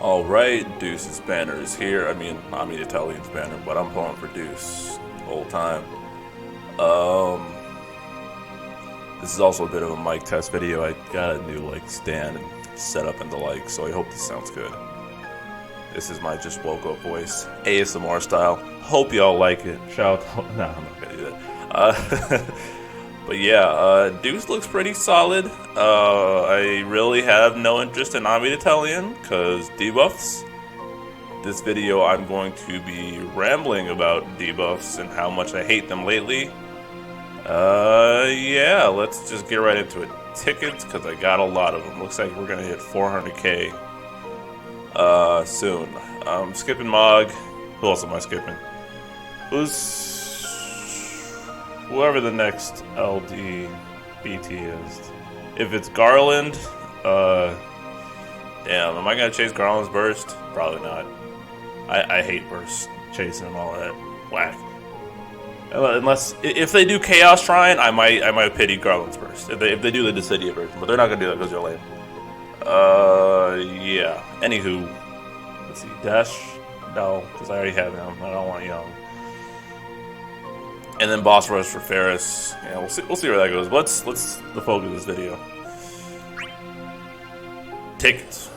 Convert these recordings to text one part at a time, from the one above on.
Alright, Deuce's banner is here. I mean Italian's banner, but I'm pulling for Deuce the whole time. Um, this is also a bit of a mic test video. I got a new stand and setup in the so I hope this sounds good. This is my just woke up voice, ASMR style. Hope y'all like it. Shout out. No, I'm not gonna do that. But yeah, Deuce looks pretty solid. I really have no interest in Omnia Italian because debuffs. This video I'm going to be rambling about debuffs and how much I hate them lately. Yeah, let's just get right into it. Tickets, because I got a lot of them. Looks like we're gonna hit 400k soon. Skipping Mog. Who else am I skipping? Whoever the next LD BT is. If it's Garland, damn, am I gonna chase Garland's burst? Probably not. I hate burst chasing and all that whack. Unless if they do Chaos Shrine, I might pity Garland's burst. If they do the Dissidia version, but they're not gonna do that because they're lame. Yeah. Anywho, let's see. Dash, no, because I already have him. I don't want Young. And then boss rush for Ferris. Yeah, we'll see where that goes. Let's the focus of this video. Tickets.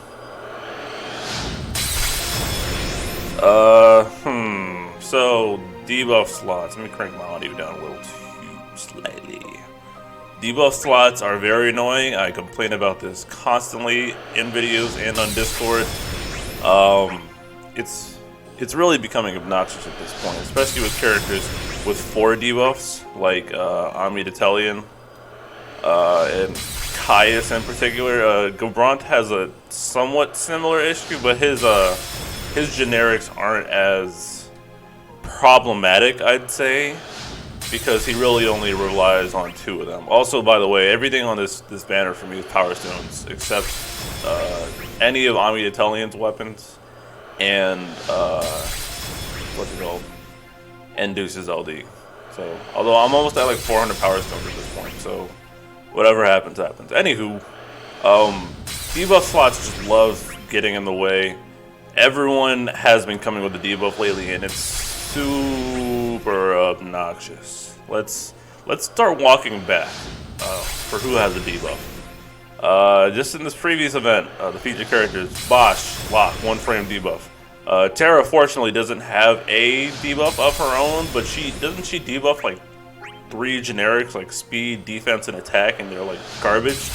So debuff slots. Let me crank my audio down a little too slightly. Debuff slots are very annoying. I complain about this constantly in videos and on Discord. It's really becoming obnoxious at this point, especially with characters with 4 debuffs, like Omnia Italian and Caius in particular. Gabrant has a somewhat similar issue, but his generics aren't as problematic, I'd say, because he really only relies on 2 of them. Also, by the way, everything on this banner for me is Power Stones, except any of Omnia Italian's weapons. And what's it called? And Deuce's LD. So, although I'm almost at like 400 power stones at this point, so whatever happens, happens. Anywho, debuff slots just love getting in the way. Everyone has been coming with the debuff lately, and it's super obnoxious. Let's start walking back for who has a debuff. Just in this previous event, the featured characters, Bosch, Lock, 1 frame debuff. Terra fortunately doesn't have a debuff of her own, but doesn't she debuff like 3 generics like speed, defense, and attack, and they're like garbage.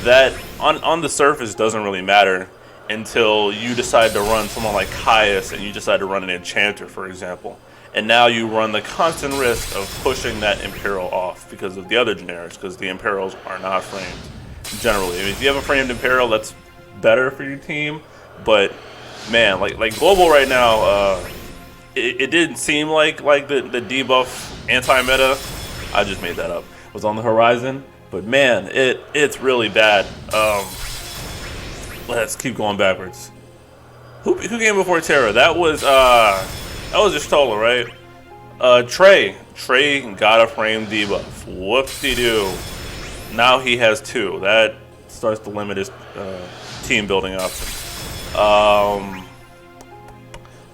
That on the surface doesn't really matter until you decide to run someone like Caius and you decide to run an enchanter, for example. And now you run the constant risk of pushing that Imperial off because of the other generics, because the Imperials are not framed. Generally, if you have a framed Imperial, that's better for your team. But man, like global right now, it didn't seem like the debuff anti-meta. I just made that up. Was on the horizon, but man, it's really bad. Let's keep going backwards. Who came before Terra? That was just Tola, right? Trey got a frame debuff. Whoop-de-doo. Now he has 2. That starts to limit his team building options.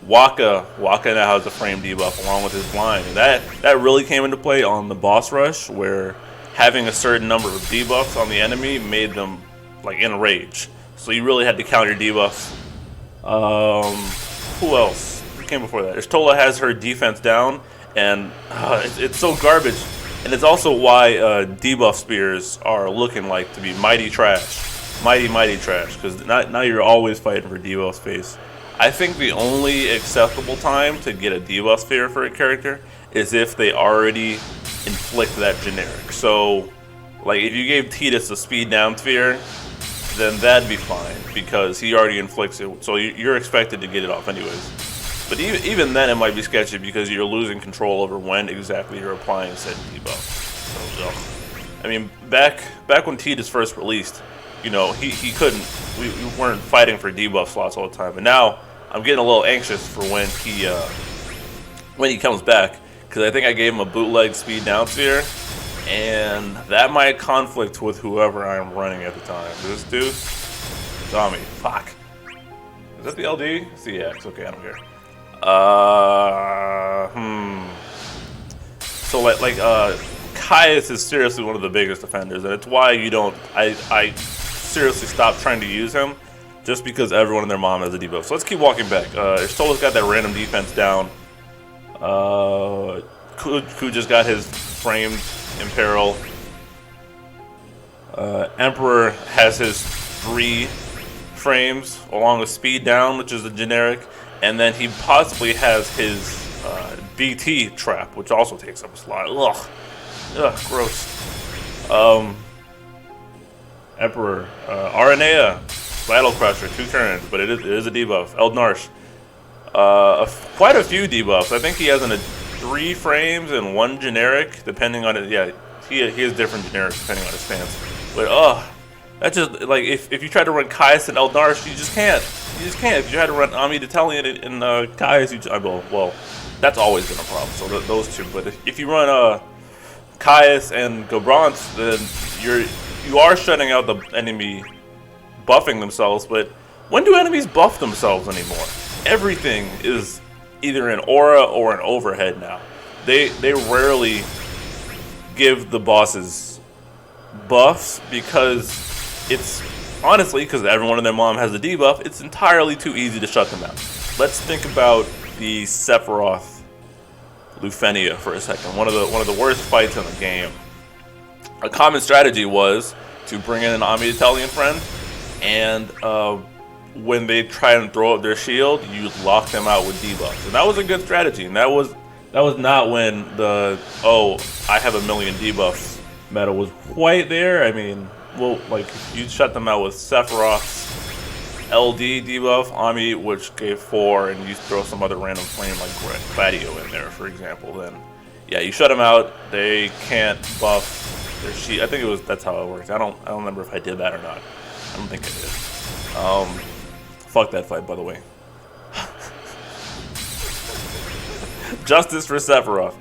Waka now has a frame debuff along with his blind. And that really came into play on the boss rush, where having a certain number of debuffs on the enemy made them like enrage. So you really had to counter debuffs. Who else? Who came before that? Ishtola has her defense down, and it's so garbage. And it's also why debuff spears are looking like to be mighty trash. Mighty trash, because now you're always fighting for debuff space. I think the only acceptable time to get a debuff spear for a character is if they already inflict that generic. So, like if you gave Tidus a speed down sphere, then that'd be fine, because he already inflicts it, so you're expected to get it off anyways. But even then it might be sketchy because you're losing control over when exactly you're applying said debuff. So, ugh. I mean, back when Tidus first released, you know, he couldn't, we weren't fighting for debuff slots all the time. And now I'm getting a little anxious for when he comes back, because I think I gave him a bootleg speed down sphere, and that might conflict with whoever I'm running at the time. This Deuce, Tommy, fuck. Is that the LD? CX. Okay, I don't care. So Caius is seriously one of the biggest offenders, and it's why you don't. I seriously stopped trying to use him, just because everyone and their mom has a debuff. So let's keep walking back. Istola's got that random defense down. Ku just got his framed Imperil. Emperor has his 3 frames along with speed down, which is a generic, and then he possibly has his BT trap, which also takes up a slot. Ugh, gross. Emperor, Aranea, Battle Crusher, 2 turns, but it is a debuff. Eldnarsh, quite a few debuffs. I think he has 3 frames and 1 generic, depending on it. Yeah, he has different generics depending on his stance. But that's just like if you try to run Caius and Eldnarsh, you just can't. You just can't. If you had to run Omnia Detalion and Caius, well, that's always been a problem. So those 2. But if you run Caius and Gobrant, then you are shutting out the enemy buffing themselves. But when do enemies buff themselves anymore? Everything is either an aura or an overhead now. They rarely give the bosses buffs because it's honestly because everyone and their mom has a debuff. It's entirely too easy to shut them out. Let's think about the Sephiroth Lufenia for a second. One of the worst fights in the game. A common strategy was to bring in an Omnia Detalion friend, and when they try and throw up their shield, you lock them out with debuffs, and that was a good strategy. And that was not when the I have a million debuffs meta was quite there. I mean, well, like you shut them out with Sephiroth's LD debuff, Ami, which gave 4, and you throw some other random flame like Gladio in there, for example, then yeah, you shut them out. They can't buff their shield. I think that's how it worked. I don't remember if I did that or not. I don't think I did. Fuck that fight, by the way. Justice for Sephiroth.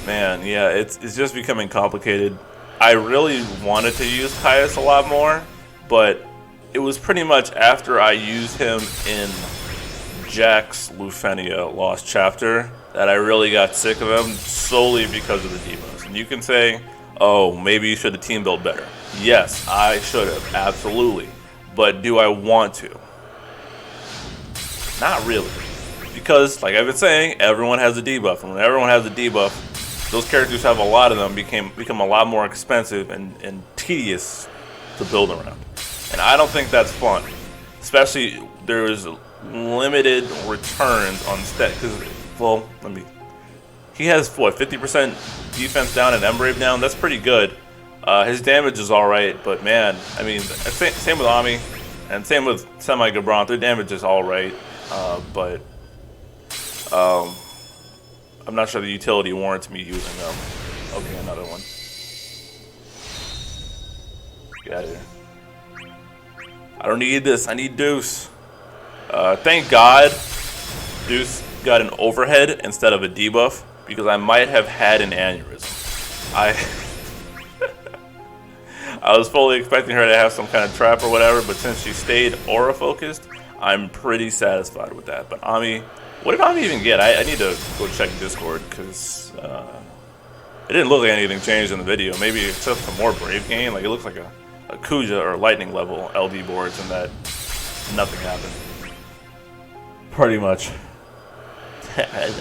Man, yeah, it's just becoming complicated. I really wanted to use Caius a lot more, but it was pretty much after I used him in Jack's Lufenia Lost Chapter that I really got sick of him solely because of the debuffs. And you can say, oh, maybe you should have team built better. Yes, I should have, absolutely. But do I want to? Not really. Because, like I've been saying, everyone has a debuff. And when everyone has a debuff, those characters have a lot of them become a lot more expensive and tedious to build around. And I don't think that's fun. Especially, there's limited returns on stat. Because, well, he has, what, 50% defense down and Embrave down? That's pretty good. His damage is alright, but man, I mean, same with Ami, and same with Semi-Gobrant, their damage is alright, but I'm not sure the utility warrants me using them. Okay, another one. Get out of here. I don't need this, I need Deuce. Thank God Deuce got an overhead instead of a debuff, because I might have had an aneurysm. I was fully expecting her to have some kind of trap or whatever, but since she stayed aura focused, I'm pretty satisfied with that. But Ami, what did Ami even get? I need to go check Discord, because it didn't look like anything changed in the video. Maybe except some more Brave gain. Like, it looks like a Kuja or Lightning level LD boards, and that nothing happened. Pretty much.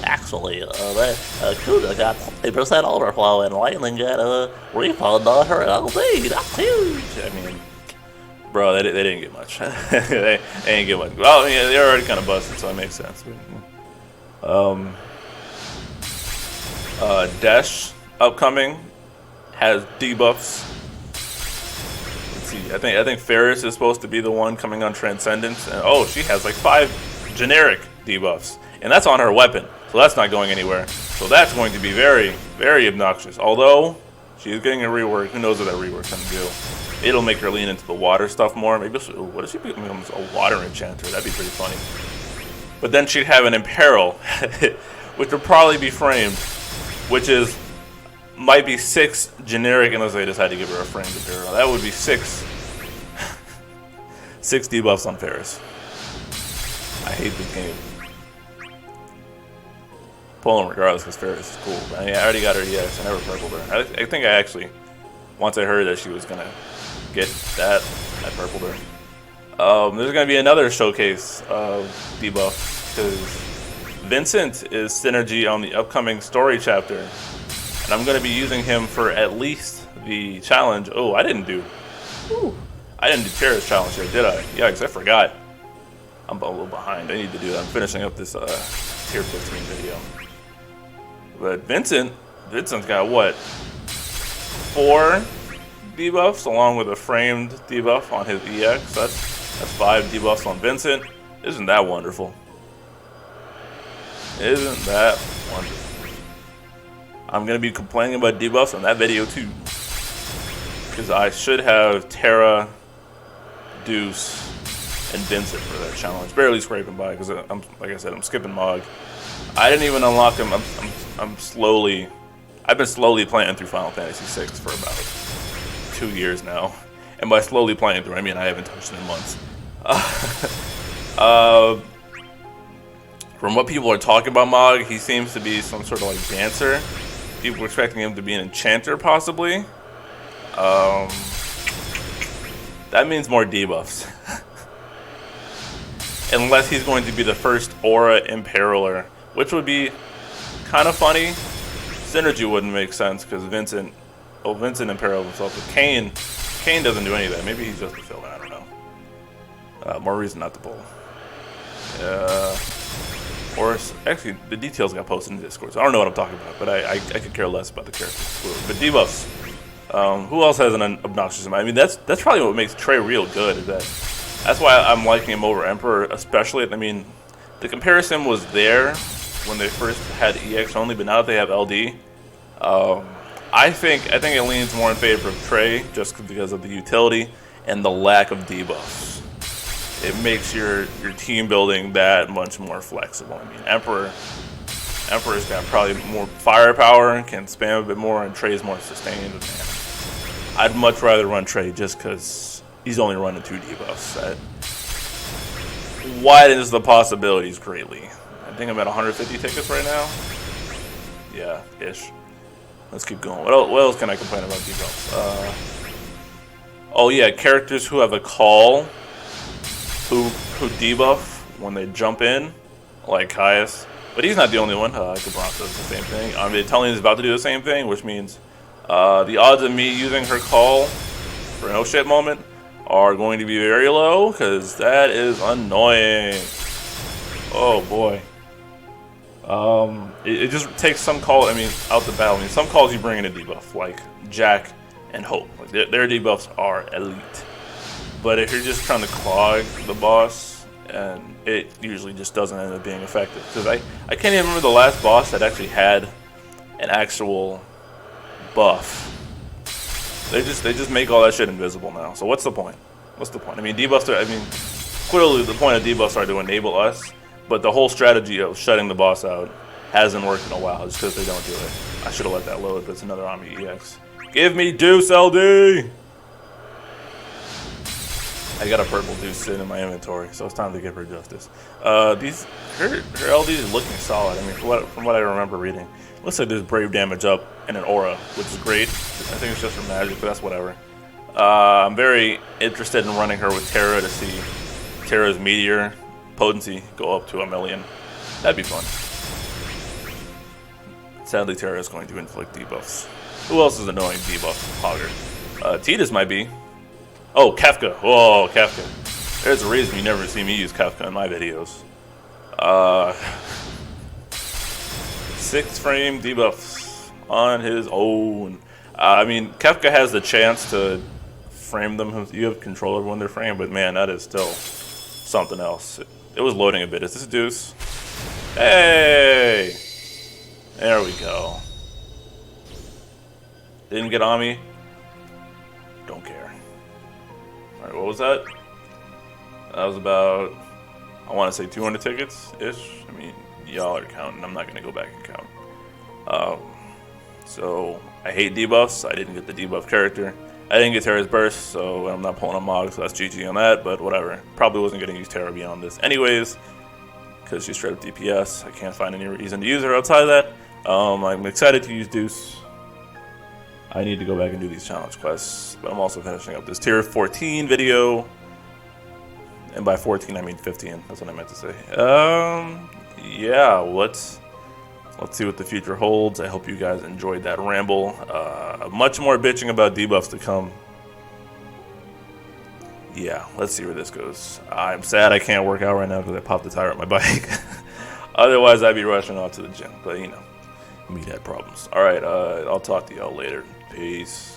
Actually, Kuda got 20% overflow and Lightning got a refund on her LD. That's huge. I mean, bro, they didn't get much. they didn't get much. Well, I mean, they're already kind of busted, so it makes sense. Dash upcoming has debuffs. Let's see. I think Ferris is supposed to be the one coming on Transcendence, and oh, she has like 5 generic debuffs. And that's on her weapon, so that's not going anywhere. So that's going to be very, very obnoxious. Although, she's getting a rework. Who knows what that rework's going to do? It'll make her lean into the water stuff more. Maybe what if she becomes a water enchanter? That'd be pretty funny. But then she'd have an Imperil, which would probably be framed, which might be 6 generic, unless they decide to give her a framed Imperil. That would be 6. 6 debuffs on Ferris. I hate this game. Pull him regardless because Ferris is cool. But I already got her EX. I never purpled her. I think I actually, once I heard that she was gonna get that, I purpled her. There's gonna be another showcase of debuff because Vincent is synergy on the upcoming story chapter, and I'm gonna be using him for at least the challenge. Oh, I didn't do Tara's challenge here, did I? Yeah, because I forgot. I'm a little behind. I need to do that. I'm finishing up this tier 15 video. But Vincent's got what? 4 debuffs along with a framed debuff on his EX. That's 5 debuffs on Vincent. Isn't that wonderful? Isn't that wonderful? I'm gonna be complaining about debuffs on that video too, because I should have Tara, Deuce, and Vincent for that challenge. Barely scraping by because I'm, like I said, I'm skipping Mog. I didn't even unlock him. I've been slowly playing through Final Fantasy VI for about 2 years now, and by slowly playing through, I mean I haven't touched it in months. From what people are talking about Mog, he seems to be some sort of like dancer. People are expecting him to be an enchanter, possibly. That means more debuffs. Unless he's going to be the first Aura Imperialer, which would be kind of funny. Synergy wouldn't make sense because Vincent Imperial himself, but Kane doesn't do any of that. Maybe he's just a villain, I don't know. More reason not to pull. Or actually, the details got posted in Discord, so I don't know what I'm talking about, but I could care less about the characters. But debuffs. Who else has an obnoxious amount? I mean, that's probably what makes Trey real good. That's why I'm liking him over Emperor, especially. I mean, the comparison was there when they first had EX only, but now that they have LD, I think it leans more in favor of Trey just because of the utility and the lack of debuffs. It makes your team building that much more flexible. I mean, Emperor's got probably more firepower, can spam a bit more, and Trey's more sustained. Man, I'd much rather run Trey just because he's only running 2 debuffs. That widens the possibilities greatly. I think I'm at 150 tickets right now. Yeah, ish. Let's keep going. What else can I complain about debuffs? Oh yeah, characters who have a call, who debuff when they jump in, like Caius. But he's not the only one. Cabron does the same thing. I mean, Italian is about to do the same thing, which means the odds of me using her call for no shit moment are going to be very low, because that is annoying. Oh boy. It just takes some call, I mean, out the battle. I mean, some calls you bring in a debuff, like Jack and Hope. Like their debuffs are elite. But if you're just trying to clog the boss, and it usually just doesn't end up being effective. Because I can't even remember the last boss that actually had an actual buff. They just make all that shit invisible now. So what's the point? What's the point? I mean, debuffs are, I mean, clearly the point of debuffs are to enable us, but the whole strategy of shutting the boss out hasn't worked in a while just because they don't do it. I should have let that load, but it's another Omnia EX. Give me Deuce LD! I got a purple Deuce sitting in my inventory, so it's time to give her justice. Her LD is looking solid. I mean, from what I remember reading, looks like there's brave damage up and an aura, which is great. I think it's just for magic, but that's whatever. I'm very interested in running her with Tara to see Tara's meteor potency go up to 1,000,000. That'd be fun. Sadly, Tara is going to inflict debuffs. Who else is annoying debuff hogger? Tidus might be. Oh, Kefka. Whoa, Kefka. There's a reason you never see me use Kefka in my videos. 6 frame debuffs on his own. I mean, Kefka has the chance to frame them. You have control over when they're framed, but man, that is still something else. It was loading a bit. Is this Deuce? Hey! There we go. Didn't get on me. Don't care. Alright, what was that? That was about, I want to say 200 tickets-ish. I mean, y'all are counting. I'm not going to go back and count. So, I hate debuffs. I didn't get the debuff character. I didn't get Terra's Burst, so I'm not pulling a Mog, so that's GG on that, but whatever. Probably wasn't going to use Terra beyond this anyways, because she's straight up DPS. I can't find any reason to use her outside of that. I'm excited to use Deuce. I need to go back and do these challenge quests, but I'm also finishing up this tier 14 video. And by 14, I mean 15. That's what I meant to say. Yeah, let's see what the future holds. I hope you guys enjoyed that ramble. Much more bitching about debuffs to come. Yeah, let's see where this goes. I'm sad I can't work out right now because I popped the tire on my bike. Otherwise, I'd be rushing off to the gym. But, you know, meathead problems. All right, I'll talk to y'all later. Peace.